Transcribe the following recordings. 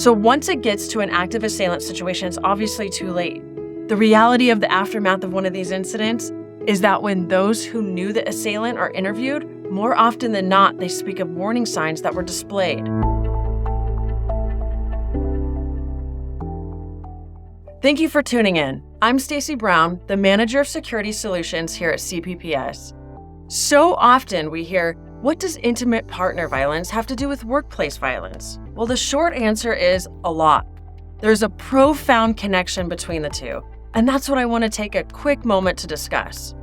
So once it gets to an active assailant situation, it's obviously too late. The reality of the aftermath of one of these incidents is that when those who knew the assailant are interviewed, more often than not, they speak of warning signs that were displayed. Thank you for tuning in. I'm Stacy Brown, the Manager of Security Solutions here at CPPS. So often we hear, what does intimate partner violence have to do with workplace violence? Well, the short answer is a lot. There's a profound connection between the two, and that's what I want to take a quick moment to discuss.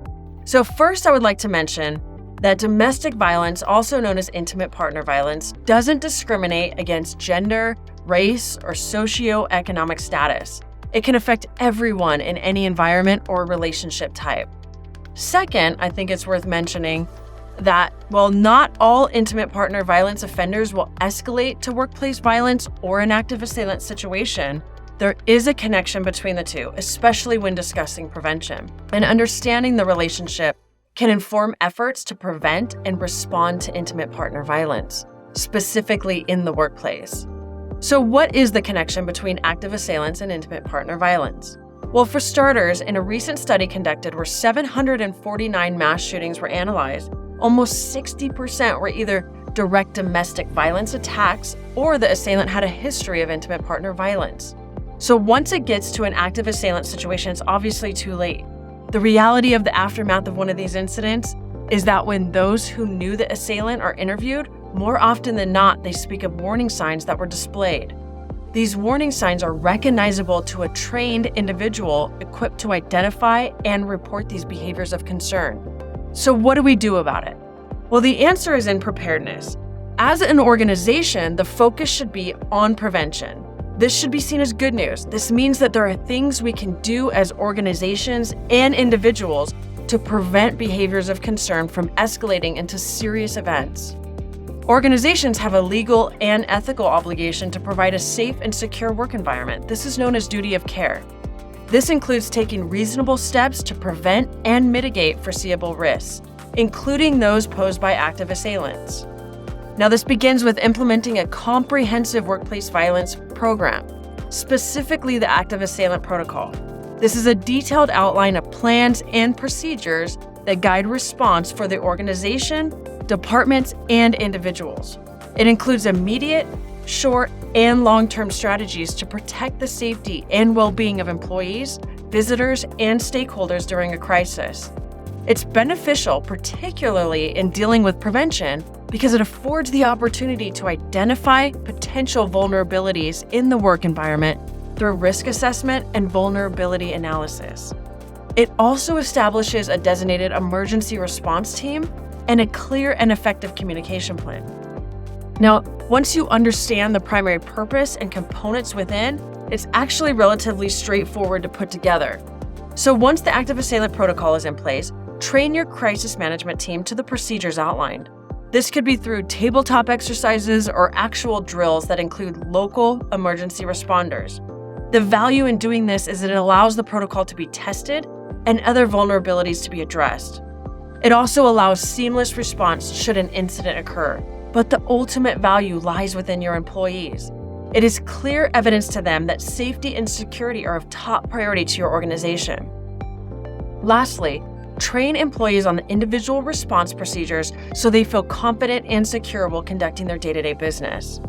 So first, I would like to mention that domestic violence, also known as intimate partner violence, doesn't discriminate against gender, race, or socioeconomic status. It can affect everyone in any environment or relationship type. Second, I think it's worth mentioning that while not all intimate partner violence offenders will escalate to workplace violence or an active assailant situation, there is a connection between the two, especially when discussing prevention. And understanding the relationship can inform efforts to prevent and respond to intimate partner violence, specifically in the workplace. So what is the connection between active assailants and intimate partner violence? Well, for starters, in a recent study conducted where 749 mass shootings were analyzed, almost 60% were either direct domestic violence attacks or the assailant had a history of intimate partner violence. So once it gets to an active assailant situation, it's obviously too late. The reality of the aftermath of one of these incidents is that when those who knew the assailant are interviewed, more often than not, they speak of warning signs that were displayed. These warning signs are recognizable to a trained individual equipped to identify and report these behaviors of concern. So what do we do about it? Well, the answer is in preparedness. As an organization, the focus should be on prevention. This should be seen as good news. This means that there are things we can do as organizations and individuals to prevent behaviors of concern from escalating into serious events. Organizations have a legal and ethical obligation to provide a safe and secure work environment. This is known as duty of care. This includes taking reasonable steps to prevent and mitigate foreseeable risks, including those posed by active assailants. Now, this begins with implementing a comprehensive workplace violence program, specifically the Active Assailant Protocol. This is a detailed outline of plans and procedures that guide response for the organization, departments, and individuals. It includes immediate, short, and long-term strategies to protect the safety and well-being of employees, visitors, and stakeholders during a crisis. It's beneficial, particularly in dealing with prevention, because it affords the opportunity to identify potential vulnerabilities in the work environment through risk assessment and vulnerability analysis. It also establishes a designated emergency response team and a clear and effective communication plan. Now, once you understand the primary purpose and components within, it's actually relatively straightforward to put together. So once the Active Assailant Protocol is in place, train your crisis management team to the procedures outlined. This could be through tabletop exercises or actual drills that include local emergency responders. The value in doing this is that it allows the protocol to be tested and other vulnerabilities to be addressed. It also allows seamless response should an incident occur. But the ultimate value lies within your employees. It is clear evidence to them that safety and security are of top priority to your organization. Lastly, train employees on the individual response procedures so they feel confident and secure while conducting their day-to-day business.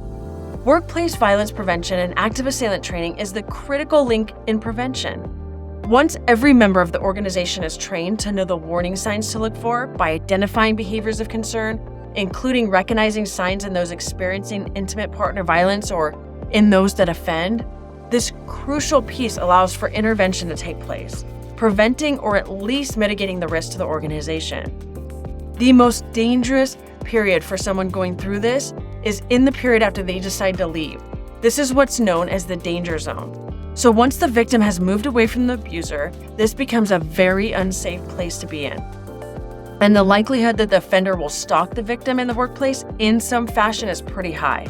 Workplace violence prevention and active assailant training is the critical link in prevention. Once every member of the organization is trained to know the warning signs to look for by identifying behaviors of concern, including recognizing signs in those experiencing intimate partner violence or in those that offend, this crucial piece allows for intervention to take place, preventing or at least mitigating the risk to the organization. The most dangerous period for someone going through this is in the period after they decide to leave. This is what's known as the danger zone. So once the victim has moved away from the abuser, this becomes a very unsafe place to be in. And the likelihood that the offender will stalk the victim in the workplace in some fashion is pretty high.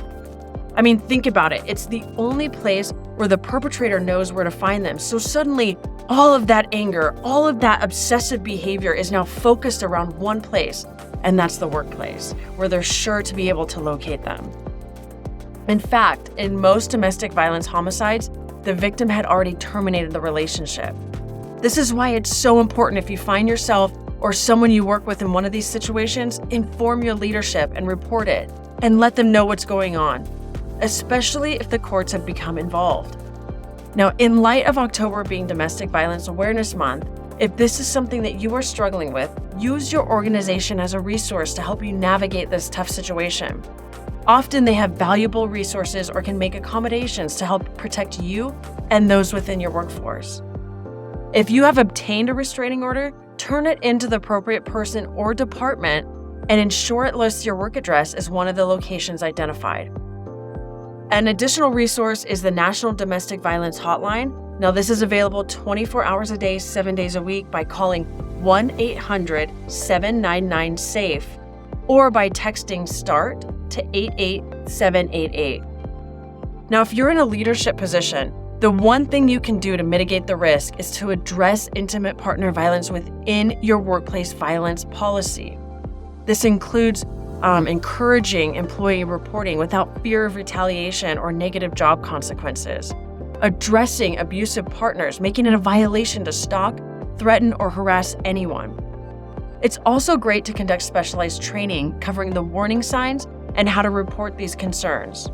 I mean, think about it. It's the only place where the perpetrator knows where to find them. So suddenly, all of that anger, all of that obsessive behavior is now focused around one place, and that's the workplace, where they're sure to be able to locate them. In fact, in most domestic violence homicides, the victim had already terminated the relationship. This is why it's so important if you find yourself or someone you work with in one of these situations, inform your leadership and report it, and let them know what's going on, especially if the courts have become involved. Now, in light of October being Domestic Violence Awareness Month, if this is something that you are struggling with, use your organization as a resource to help you navigate this tough situation. Often they have valuable resources or can make accommodations to help protect you and those within your workforce. If you have obtained a restraining order, turn it into the appropriate person or department and ensure it lists your work address as one of the locations identified. An additional resource is the National Domestic Violence Hotline. Now, this is available 24 hours a day, 7 days a week by calling 1-800-799-SAFE or by texting START to 88788. Now, if you're in a leadership position, the one thing you can do to mitigate the risk is to address intimate partner violence within your workplace violence policy. This includes encouraging employee reporting without fear of retaliation or negative job consequences, addressing abusive partners, making it a violation to stalk, threaten, or harass anyone. It's also great to conduct specialized training covering the warning signs and how to report these concerns.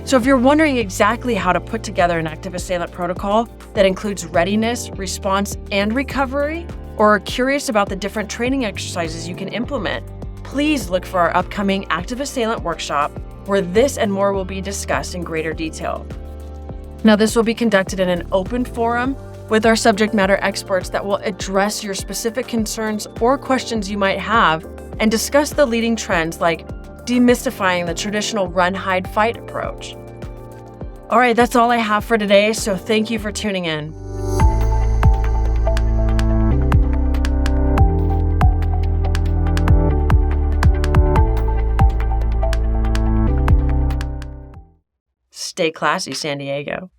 So if you're wondering exactly how to put together an active assailant protocol that includes readiness, response, and recovery, or are curious about the different training exercises you can implement, please look for our upcoming Active Assailant workshop where this and more will be discussed in greater detail. Now, this will be conducted in an open forum with our subject matter experts that will address your specific concerns or questions you might have and discuss the leading trends like demystifying the traditional run, hide, fight approach. All right, that's all I have for today, so thank you for tuning in. Stay classy, San Diego.